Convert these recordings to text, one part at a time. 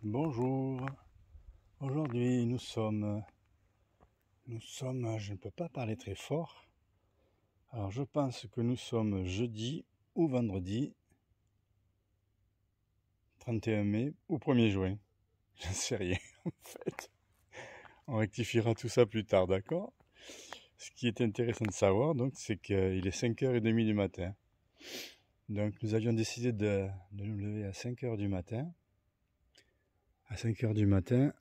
Bonjour, aujourd'hui nous sommes, je ne peux pas parler très fort, alors je pense que nous sommes jeudi ou vendredi 31 mai ou 1er juin, je ne sais rien en fait, on rectifiera tout ça plus tard, d'accord? Ce qui est intéressant de savoir donc c'est qu'il est 5h30 du matin, donc nous avions décidé de nous lever à 5h du matin. À 5h du matin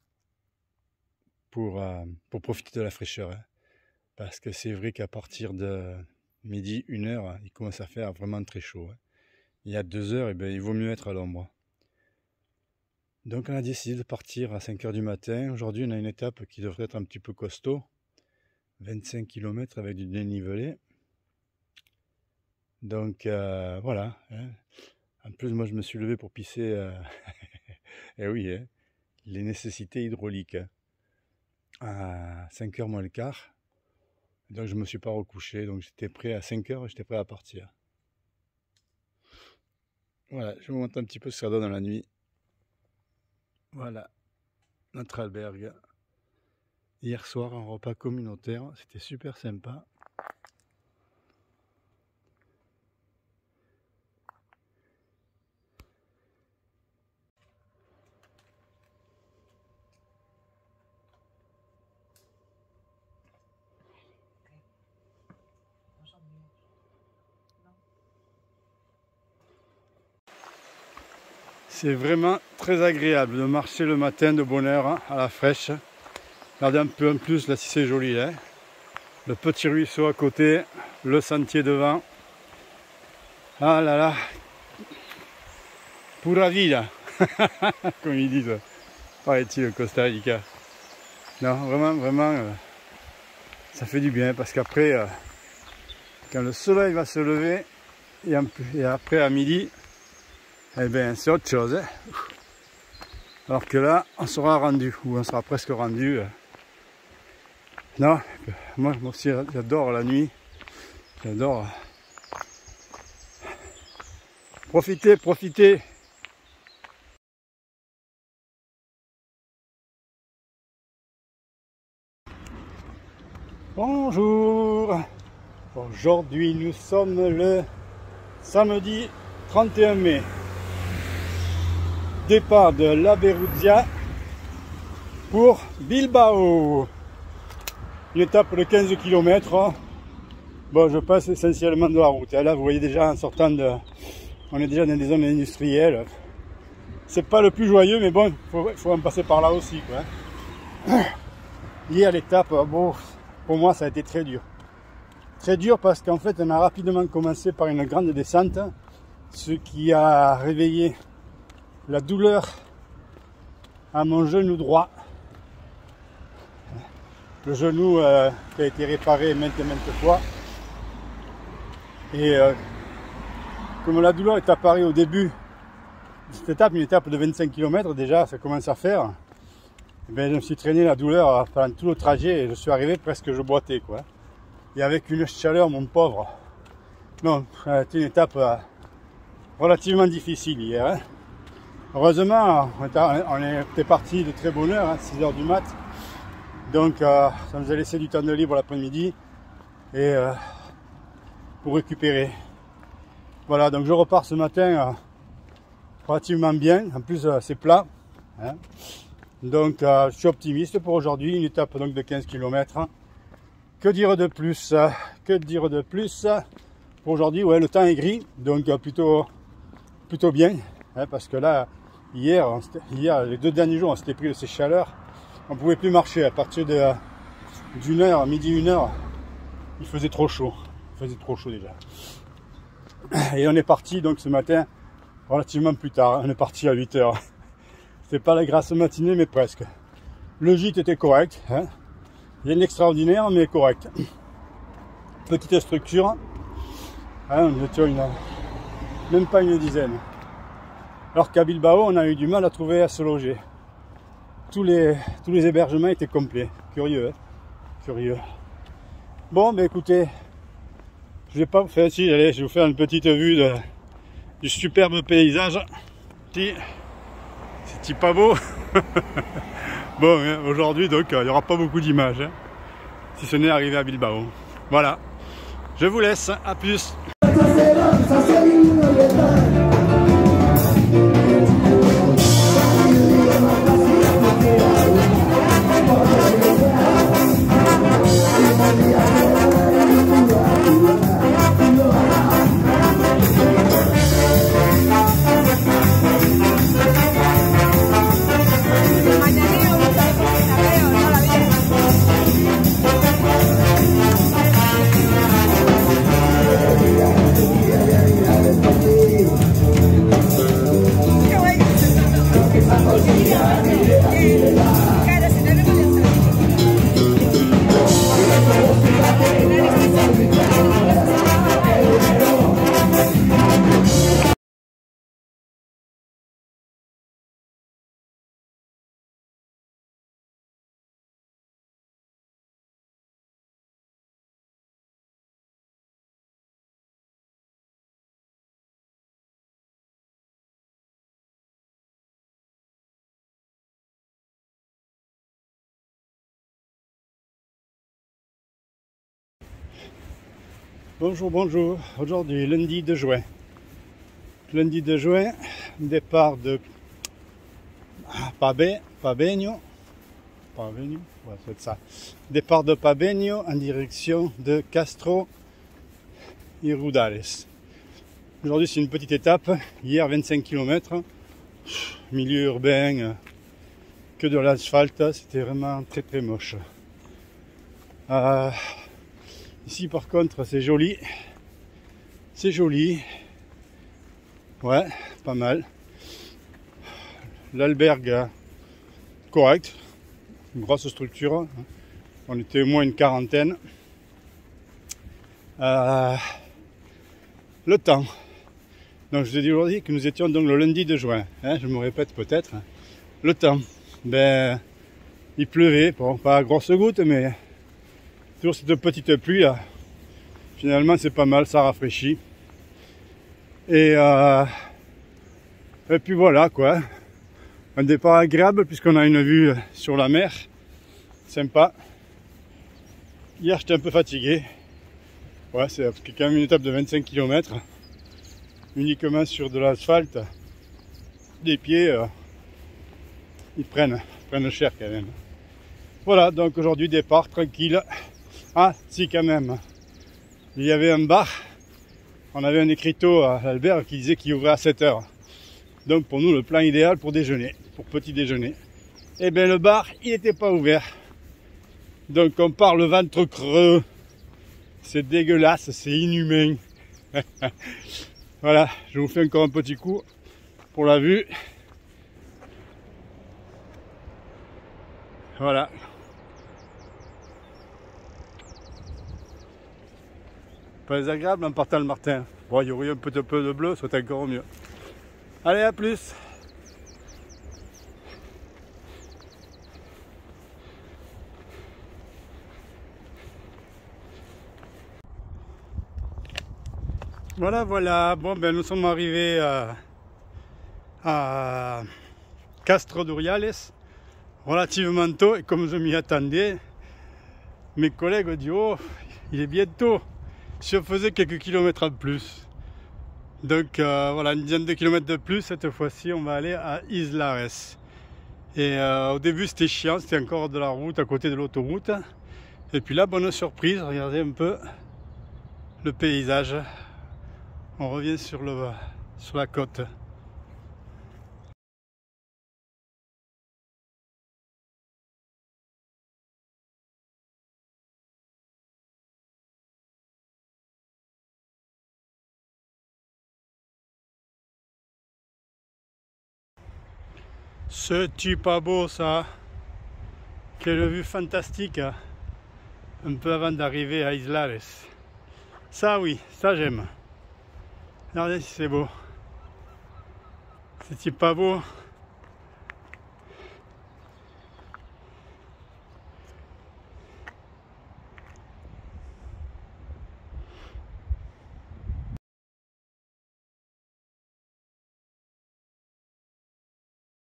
pour profiter de la fraîcheur. Hein. Parce que c'est vrai qu'à partir de midi, 1h, il commence à faire vraiment très chaud. Hein. Il y a 2h, et bien, il vaut mieux être à l'ombre. Donc on a décidé de partir à 5h du matin. Aujourd'hui, on a une étape qui devrait être un petit peu costaud. 25 km avec du dénivelé. Donc voilà. Hein. En plus, moi, je me suis levé pour pisser. Eh oui, hein. Les nécessités hydrauliques. Hein. À 5h moins le quart. Donc je ne me suis pas recouché. Donc j'étais prêt à 5h, j'étais prêt à partir. Voilà, je vous montre un petit peu ce que ça donne dans la nuit. Voilà, notre albergue. Hier soir, un repas communautaire. C'était super sympa. C'est vraiment très agréable de marcher le matin de bonne heure hein, à la fraîche. Regardez un peu en plus là si c'est joli. Hein. Le petit ruisseau à côté, le sentier devant. Ah là là, pura vida, comme ils disent, paraît-il au Costa Rica. Non, vraiment, ça fait du bien parce qu'après, quand le soleil va se lever et après à midi, eh bien c'est autre chose. Hein. Alors que là, on sera rendu, ou on sera presque rendu. Non, moi aussi j'adore la nuit. J'adore. Profitez. Bonjour. Aujourd'hui nous sommes le samedi 31 mai. Départ de La Berruzia pour Bilbao. Une étape de 15 km. Bon, je passe essentiellement de la route. Là, vous voyez déjà en sortant de... On est déjà dans des zones industrielles. C'est pas le plus joyeux, mais bon, il faut en passer par là aussi. Quoi. Hier, l'étape, bon, pour moi, ça a été très dur. Très dur parce qu'en fait, on a rapidement commencé par une grande descente, ce qui a réveillé la douleur à mon genou droit. Le genou qui a été réparé maintes fois. Et comme la douleur est apparue au début de cette étape, une étape de 25 km déjà, ça commence à faire. Et bien, je me suis traîné la douleur pendant tout le trajet et je suis arrivé presque je boitais quoi. Et avec une chaleur, mon pauvre. Non, c'était une étape relativement difficile hier. Hein. Heureusement, on était parti de très bonne heure, hein, 6h du mat. Donc ça nous a laissé du temps de libre l'après-midi et pour récupérer. Voilà, donc je repars ce matin relativement bien. En plus c'est plat. Hein. Donc je suis optimiste pour aujourd'hui. Une étape donc de 15 km. Que dire de plus? Que dire de plus? Pour aujourd'hui, ouais, le temps est gris, donc plutôt bien. Hein, parce que là, hier, les 2 derniers jours, on s'était pris de ces chaleurs. On ne pouvait plus marcher à partir d'une heure, midi 1h. Il faisait trop chaud. Il faisait trop chaud déjà. Et on est parti donc ce matin relativement plus tard. On est parti à 8h. C'était pas la grasse matinée, mais presque. Le gîte était correct. Hein. Rien d'extraordinaire, mais correct. Petite structure. Hein, on était même pas une dizaine. Alors qu'à Bilbao, on a eu du mal à trouver à se loger. Tous les hébergements étaient complets. Curieux, hein, curieux. Bon, ben écoutez, je vais pas vous faire ici, allez, je vais vous faire une petite vue du superbe paysage. Ici, C'est pas beau. Bon, hein, aujourd'hui donc il n'y aura pas beaucoup d'images, hein, si ce n'est arrivé à Bilbao. Voilà, je vous laisse, à plus. Bonjour, bonjour. Aujourd'hui, lundi 2 juin. Lundi 2 juin, départ de Pabegno, ouais, c'est ça. Départ de Pabegno en direction de Castro y Rudales. Aujourd'hui, c'est une petite étape. Hier, 25 km. Milieu urbain, que de l'asphalte. C'était vraiment très très moche. Ici par contre c'est joli, ouais, pas mal. L'albergue correct, une grosse structure, on était au moins une quarantaine. Le temps, donc je vous ai dit aujourd'hui que nous étions donc le lundi 2 juin, hein, je me répète peut-être. Le temps, ben il pleuvait, bon pas à grosses gouttes mais toujours cette petite pluie là, finalement c'est pas mal, ça rafraîchit. Et puis voilà quoi, un départ agréable puisqu'on a une vue sur la mer, sympa. Hier j'étais un peu fatigué, ouais, c'est quand même une étape de 25 km, uniquement sur de l'asphalte, des pieds, ils prennent cher quand même. Voilà, donc aujourd'hui départ tranquille. Ah si, quand même, il y avait un bar, on avait un écriteau à l'Albergue qui disait qu'il ouvrait à 7 h. Donc pour nous le plan idéal pour déjeuner, pour petit déjeuner. Et bien le bar il n'était pas ouvert, donc on part le ventre creux, c'est dégueulasse, c'est inhumain. Voilà, je vous fais encore un petit coup pour la vue. Voilà. Pas désagréable en partant le matin. Bon, il y aurait un petit peu de bleu, ça serait encore mieux. Allez, à plus. Voilà. Bon, ben nous sommes arrivés à Castro d'Uriales, relativement tôt, et comme je m'y attendais, mes collègues ont dit oh, il est bientôt. Si on faisait quelques kilomètres en plus. Donc voilà, une dizaine de kilomètres de plus, cette fois-ci on va aller à Islares. Et au début c'était chiant, c'était encore de la route à côté de l'autoroute. Et puis là, bonne surprise, regardez un peu le paysage. On revient sur la côte. C'est pas beau ça. Quelle vue fantastique. Un peu avant d'arriver à Islares. Ça oui, ça j'aime. Regardez si c'est beau. C'est pas beau.